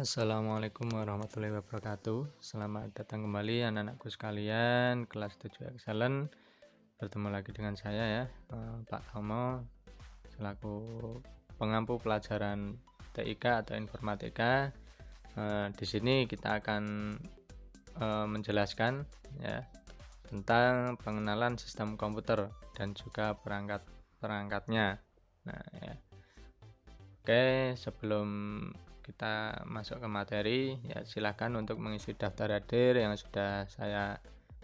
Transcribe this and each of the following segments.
Assalamualaikum warahmatullahi wabarakatuh. Selamat datang kembali anak-anakku sekalian, kelas 7 Excellent. Bertemu lagi dengan saya ya, Pak Tomo, selaku pengampu pelajaran TIK atau informatika. Di sini kita akan menjelaskan ya tentang pengenalan sistem komputer dan juga perangkat-perangkatnya. Nah, ya. Oke, sebelum kita masuk ke materi, ya silahkan untuk mengisi daftar hadir yang sudah saya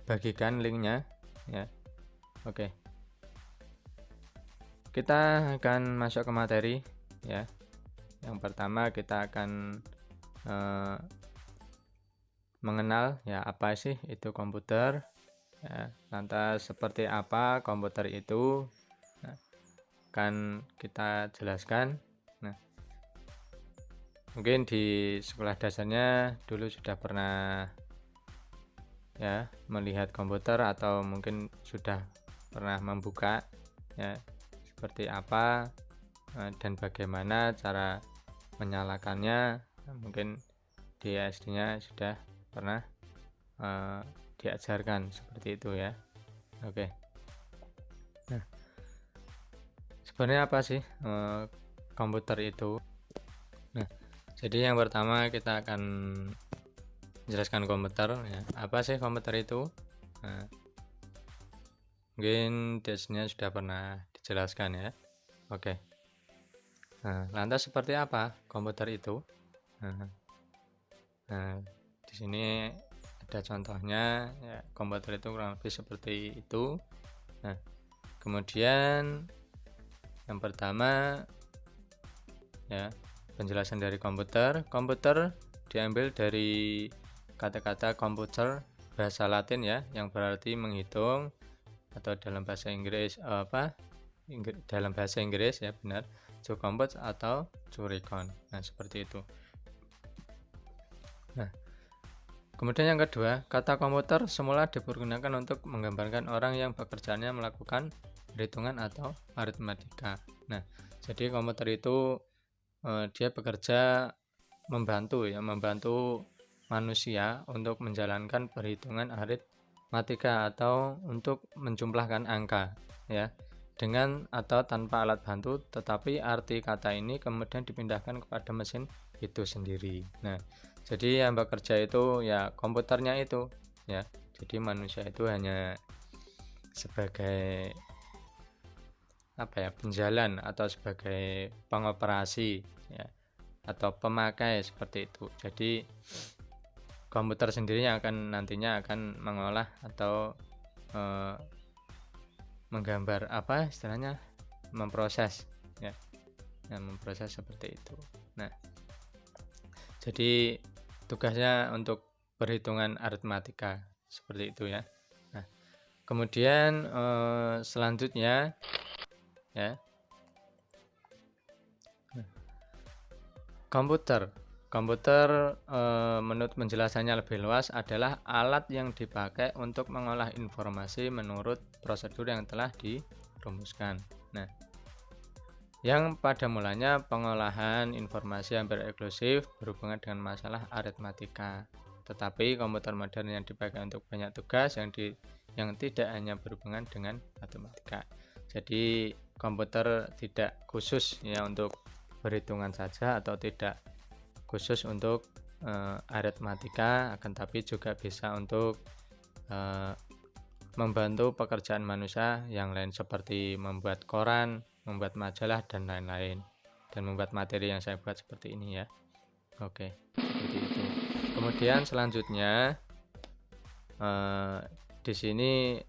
bagikan linknya ya. Oke, kita akan masuk ke materi ya. Yang pertama kita akan mengenal ya apa sih itu komputer ya, lantas seperti apa komputer itu akan kita jelaskan. Nah, mungkin di sekolah dasarnya dulu sudah pernah ya melihat komputer atau mungkin sudah pernah membuka ya seperti apa dan bagaimana cara menyalakannya. Mungkin di SD-nya sudah pernah diajarkan seperti itu ya. Oke. Nah, sebenarnya apa sih komputer itu? Nah, jadi yang pertama kita akan menjelaskan komputer ya. Apa sih komputer itu? Nah, mungkin tesnya sudah pernah dijelaskan ya. Oke. Nah, lantas seperti apa komputer itu? Nah, di sini ada contohnya ya, komputer itu kurang lebih seperti itu. Nah, kemudian yang pertama ya, penjelasan dari komputer. Komputer diambil dari kata-kata komputer bahasa Latin ya, yang berarti menghitung, atau dalam bahasa Inggris dalam bahasa Inggris ya benar, to compute atau to reckon. Nah, seperti itu. Nah, kemudian yang kedua, kata komputer semula dipergunakan untuk menggambarkan orang yang pekerjaannya melakukan perhitungan atau aritmatika. Nah, jadi komputer itu dia bekerja membantu manusia untuk menjalankan perhitungan aritmatika atau untuk menjumlahkan angka ya, dengan atau tanpa alat bantu, tetapi arti kata ini kemudian dipindahkan kepada mesin itu sendiri. Nah, jadi yang bekerja itu ya komputernya itu ya. Jadi manusia itu hanya sebagai penjalan atau sebagai pengoperasi ya, atau pemakai seperti itu. Jadi komputer sendiri yang nantinya akan mengolah atau menggambar istilahnya memproses ya. Nah, memproses seperti itu. Nah, jadi tugasnya untuk perhitungan aritmatika seperti itu ya. Nah, kemudian selanjutnya ya, komputer menurut penjelasannya lebih luas adalah alat yang dipakai untuk mengolah informasi menurut prosedur yang telah dirumuskan. Nah, yang pada mulanya pengolahan informasi hampir eksklusif berhubungan dengan masalah aritmatika. Tetapi komputer modern yang dipakai untuk banyak tugas yang tidak hanya berhubungan dengan matematika. Jadi komputer tidak khusus ya untuk perhitungan saja atau tidak khusus untuk aritmatika, akan tapi juga bisa untuk membantu pekerjaan manusia yang lain seperti membuat koran, membuat majalah dan lain-lain, dan membuat materi yang saya buat seperti ini ya. Oke, seperti itu. Kemudian selanjutnya di sini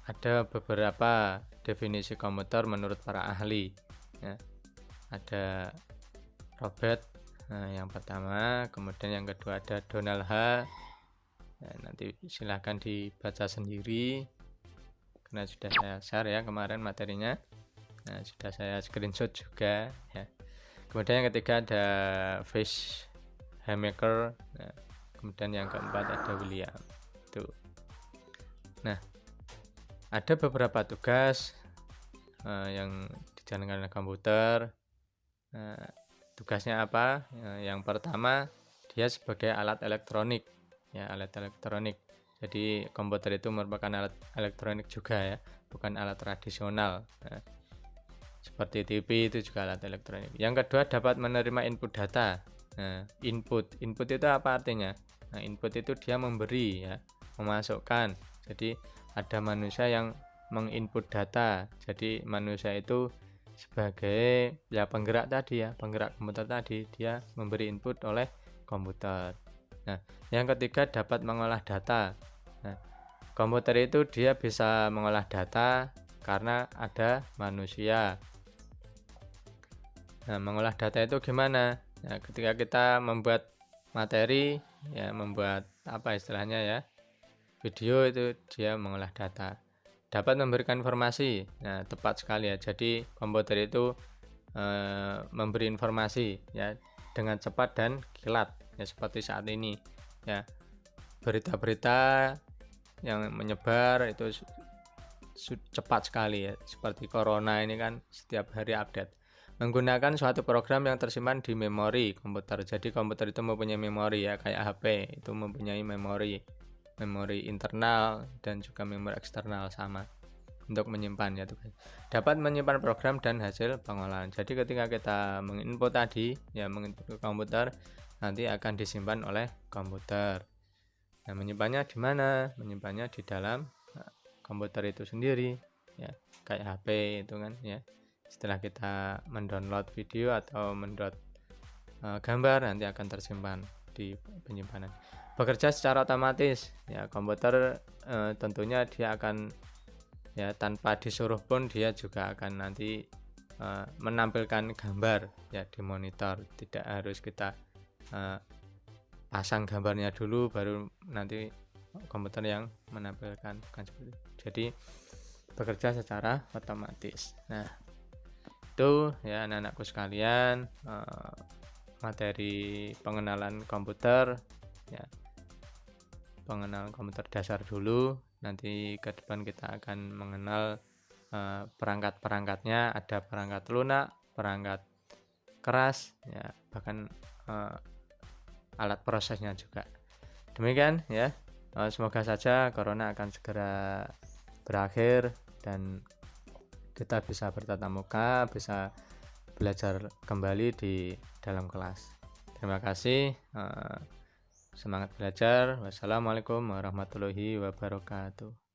ada beberapa definisi komputer menurut para ahli ya. Ada Robert yang pertama, kemudian yang kedua ada Donald H. Ya, nanti silahkan dibaca sendiri karena sudah saya share ya kemarin materinya. Nah, sudah saya screenshot juga ya. Kemudian yang ketiga ada Fish Haymaker. Nah, kemudian yang keempat ada William. Tuh. Nah, ada beberapa tugas yang dijalankan oleh komputer. Nah, Tugasnya apa? Yang pertama, dia sebagai alat elektronik, ya, alat elektronik. Jadi komputer itu merupakan alat elektronik juga ya, bukan alat tradisional. Nah, seperti TV itu juga alat elektronik. Yang kedua, dapat menerima input data. Nah, input itu apa artinya? Nah, input itu dia memberi ya, memasukkan. Jadi ada manusia yang menginput data. Jadi manusia itu sebagai ya penggerak tadi ya, penggerak komputer tadi, dia memberi input oleh komputer. Nah, yang ketiga, dapat mengolah data. Nah, komputer itu dia bisa mengolah data karena ada manusia. Nah, mengolah data itu gimana? Nah, ketika kita membuat materi, ya membuat apa istilahnya ya, video, itu dia mengolah data. Dapat memberikan informasi. Nah, tepat sekali ya. Jadi komputer itu memberi informasi ya dengan cepat dan kilat ya, seperti saat ini ya. Berita-berita yang menyebar itu cepat sekali ya. Seperti corona ini kan setiap hari update. Menggunakan suatu program yang tersimpan di memori komputer. Jadi komputer itu mempunyai memori ya, kayak HP itu mempunyai memori internal dan juga memori eksternal sama untuk menyimpan ya tuh. Dapat menyimpan program dan hasil pengolahan. Jadi ketika kita menginput tadi ya, menginput ke komputer, nanti akan disimpan oleh komputer. Nah, menyimpannya di mana? Menyimpannya di dalam komputer itu sendiri ya, kayak HP itu kan ya. Setelah kita mendownload video atau mendownload gambar, nanti akan tersimpan di penyimpanan. Bekerja secara otomatis ya, komputer tentunya dia akan ya, tanpa disuruh pun dia juga akan nanti menampilkan gambar ya di monitor. Tidak harus kita pasang gambarnya dulu baru nanti komputer yang menampilkan, bukan seperti itu. Jadi bekerja secara otomatis. Nah, itu ya anak-anakku sekalian, materi pengenalan komputer ya, pengenalan komputer dasar dulu. Nanti ke depan kita akan mengenal perangkat-perangkatnya. Ada perangkat lunak, perangkat keras ya, bahkan alat prosesnya juga. Demikian ya, semoga saja corona akan segera berakhir dan kita bisa bertatap muka, bisa belajar kembali di dalam kelas. Terima kasih, semangat belajar. Wassalamualaikum warahmatullahi wabarakatuh.